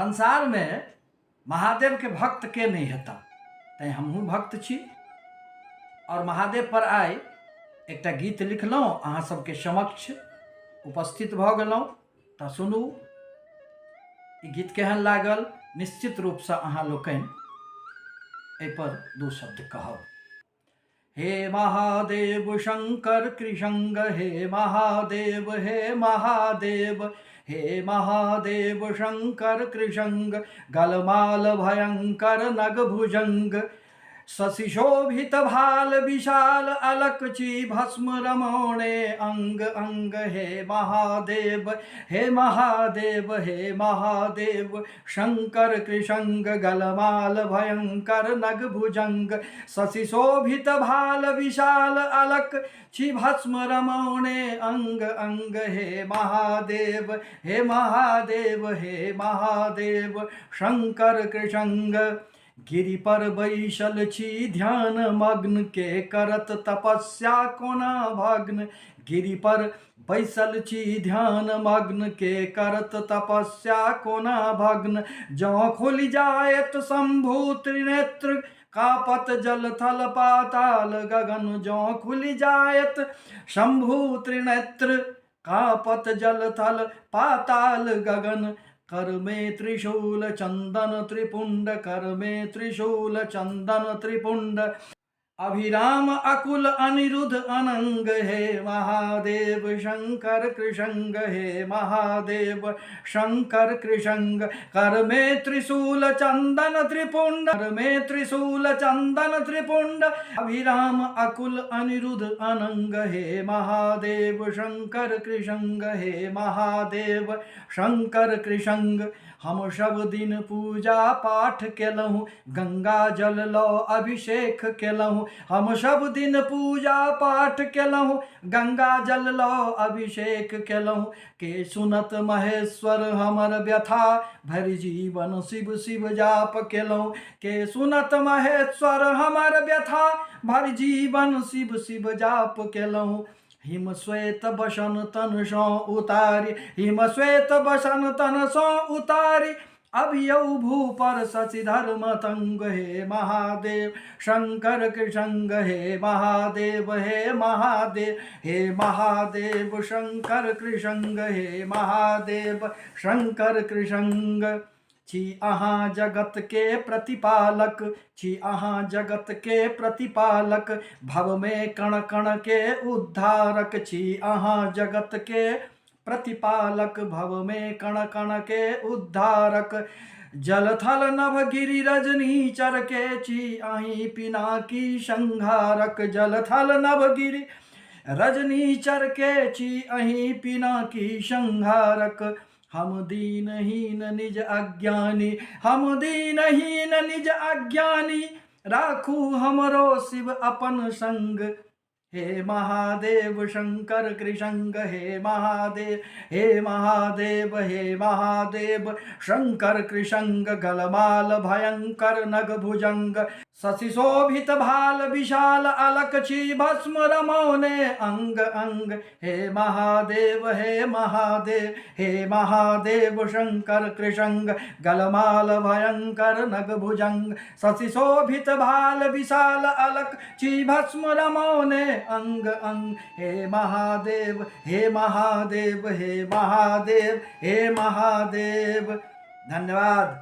संसार में महादेव के भक्त के नहीं हेता, तैं हमहूँ भक्त छी और महादेव पर आइ एकटा गीत लिखलहुँ, अहाँ सबके समक्ष उपस्थित भऽ गेलहुँ। तऽ सुनू ई गीत केहन लागल। निश्चित रूपसँ अहाँ लोकनि एहि पर दू शब्द कहब। हे महादेव शंकर कृशंग, हे महादेव, हे महादेव, हे महादेव शंकर कृशंग, गलमाल भयंकर नग भुजंग, शशिशोभित भाल विशाल अलकची भस्म रमोणे अंग अंग। हे महादेव, हे महादेव, हे महादेव शंकर कृशंग, गलमाल भयंकर नग भुजंग, शशिशोभित भाल विशाल अलक छी भस्म रमोणे अंग अंग। हे महादेव, हे महादेव, हे महादेव शंकर कृशंग, गिरि पर बैसल छी ध्यान मग्न, के करत तपस्या कोना भग्न। गिरि पर बैसल छी ध्यान मग्न, के करत तपस्या कोना भग्न। जँ खुलि जायत शंभु त्रिनेत्र, कापत जल थल पाताल गगन। जँ खुलि जायत शंभु त्रिनेत्र, कापत जल थल पाताल गगन। कर में त्रिशूल चंदन त्रिपुंड, कर में त्रिशूल चंदन त्रिपुंड, अभिराम अकुल अनिरुद्ध अनंग। हे महादेव शंकर कृशंग, हे महादेव शंकर कृशंग, कर में त्रिशूल चंदन त्रिपुंड, कर में त्रिशूल चंदन त्रिपुंड, अभिराम अकुल अनिरुद्ध अनंग। हे महादेव शंकर कृशंग, हे महादेव शंकर कृशंग, हम सब दिन पूजा पाठ केलहुँ, गंगा जल लौ अभिषेक केलहुँ। हम सब दिन पूजा पाठ केलहुँ, गंगा जल लौ अभिषेक केलहुँ। के सुनत महेश्वर हमर व्यथा, भरि जीवन शिव शिव जाप केलहुँ। के सुनत महेश्वर हमर व्यथा, भरि जीवन शिव शिव जाप केलहुँ। हिम श्वेत बसन तन सौ उतारी, हिम श्वेत बसन तन सौ उतारी, अभियौ भू पर शशि धर्म तंग। हे महादेव शंकर कृशंग, हे महादेव, हे महादेव, हे महादेव शंकर कृशंग, हे महादेव शंकर कृशंग। छी अहाँ जगत के प्रतिपालक, छी अहाँ जगत के प्रतिपालक, भव में कण कण के उद्धारक। छी अहाँ जगत के प्रतिपालक, भव में कण कण के उद्धारक। जल थल नभ गिरि रजनी चर के, छी अहीं पिनाकी संहारक। जल थल नभ गिरि रजनी चर के, छी अहीं पिनाकी संहारक। हम दीनहीन निज अज्ञानी, हम दीनहीन निज अज्ञानी, राखू हमरो शिव अपन संग। हे महादेव शंकर कृशंग, हे महादेव, हे महादेव, हे महादेव शंकर कृशंग, गलमाल भयंकर नग भुजंग, शशिशोभित भाल विशाल अलक छी भस्म रमोने अंग अंग। हे महादेव, हे महादेव, हे महादेव शंकर कृशंग, गलमाल भयंकर नग भुजंग, शशिशोभित भाल विशाल अलक छी भस्म रमोने अंग अंग। हे महादेव, हे महादेव, हे महादेव, हे महादेव। धन्यवाद।